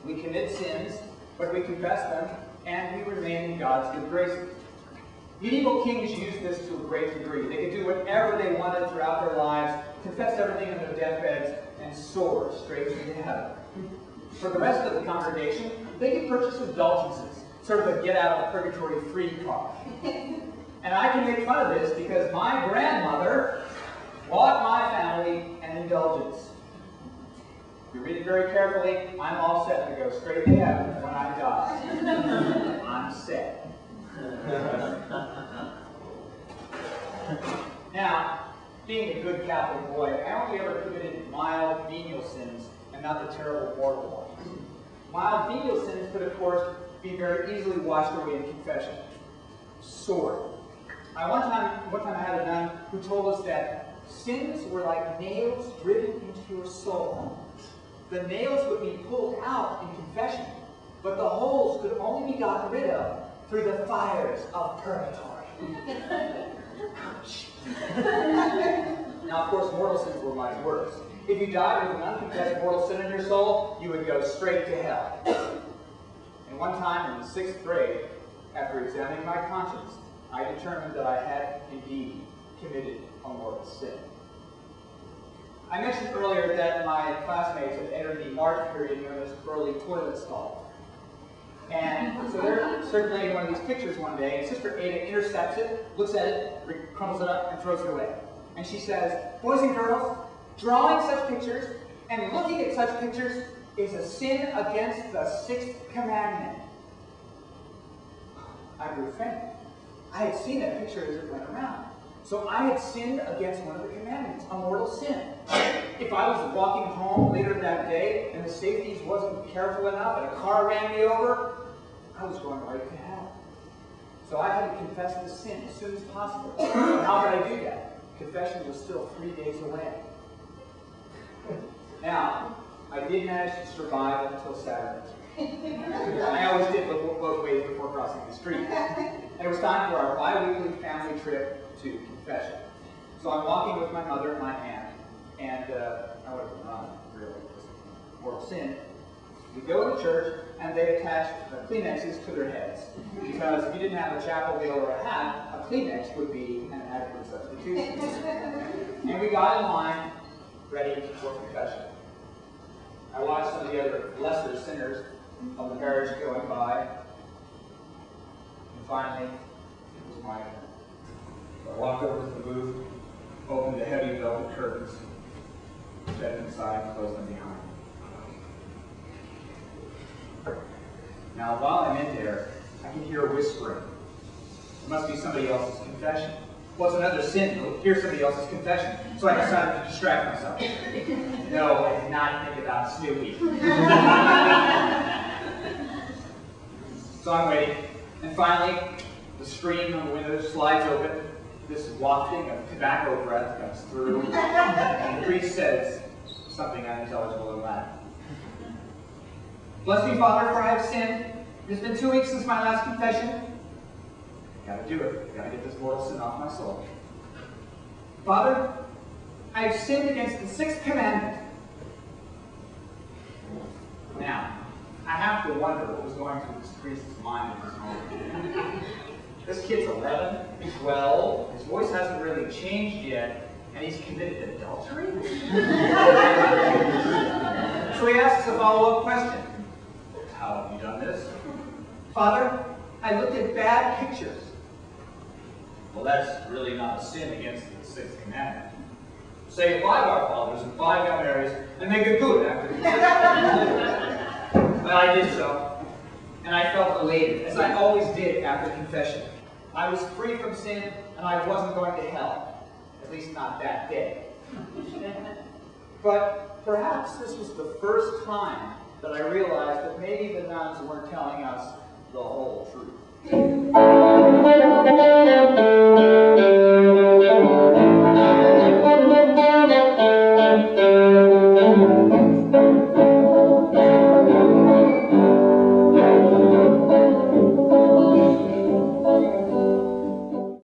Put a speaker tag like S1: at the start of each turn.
S1: We commit sins, but we confess them, and we remain in God's good graces. Medieval kings used this to a great degree. They could do whatever they wanted throughout their lives, confess everything on their deathbeds, and soar straight into heaven. For the rest of the congregation, they could purchase indulgences, sort of a get-out-of-purgatory-free card. And I can make fun of this because my grandmother bought my family an indulgence. If you read it very carefully, I'm all set to go straight to heaven when I die. I'm set. Now, being a good Catholic boy, I only ever committed mild venial sins and not the terrible mortal ones. Mild venial sins could, of course, be very easily washed away in confession. Sword. One time I had a nun who told us that sins were like nails driven into your soul. The nails would be pulled out in confession, but the holes could only be gotten rid of through the fires of purgatory. Ouch. Now, of course, mortal sins were much worse. If you died with an unconfessed mortal sin in your soul, you would go straight to hell. And one time in the 6th grade, after examining my conscience, I determined that I had indeed committed a mortal sin. I mentioned earlier that my classmates had entered the art period known as early toilet stall. And so they're circulating one of these pictures one day, and Sister Ada intercepts it, looks at it, crumbles it up, and throws it away. And she says, "Boys and girls, drawing such pictures and looking at such pictures is a sin against the 6th commandment." I grew faint. I had seen that picture as it went around. So I had sinned against one of the commandments, a mortal sin. If I was walking home later that day and the safeties wasn't careful enough and a car ran me over, I was going right to hell. So I had to confess the sin as soon as possible. And how did I do that? Confession was still 3 days away. Now, I did manage to survive until Saturday. I always did look both ways before crossing the street. And it was time for our bi-weekly family trip to confession. So I'm walking with my mother and my aunt, and I would have not really mortal sin. We go to church, and they attach Kleenexes to their heads. Because if you didn't have a chapel veil or a hat, a Kleenex would be an adequate substitution. And we got in line, ready for confession. I watched some of the other lesser sinners of the parish going by, and finally, it was my turn. So I walked over to the booth, opened the heavy velvet curtains, stepped inside, and closed them behind me. Now, while I'm in there, I can hear whispering. It must be somebody else's confession. Well, it's another sin to hear somebody else's confession, so I decided to distract myself. No, I did not think about Snoopy. So I'm waiting, and finally, the screen on the window slides open. This wafting of tobacco breath comes through, and the priest says something unintelligible in Latin. "Bless me, Father, for I have sinned. It has been 2 weeks since my last confession. Gotta do it. Gotta get this mortal sin off my soul. Father, I have sinned against the 6th commandment." Now, I have to wonder what was going through this priest's mind at this moment. This kid's 11, 12, his voice hasn't really changed yet, and he's committed adultery? So he asks a follow-up question. "How have you done this?" "Father, I looked at bad pictures." "Well, that's really not a sin against the 6th commandment. Say 5 Our Fathers and 5 Hail Marys and make it good after confession." Well, I did so, and I felt elated, as I always did after confession. I was free from sin, and I wasn't going to hell, at least not that day. But perhaps this was the first time that I realized that maybe the nuns weren't telling us the whole truth.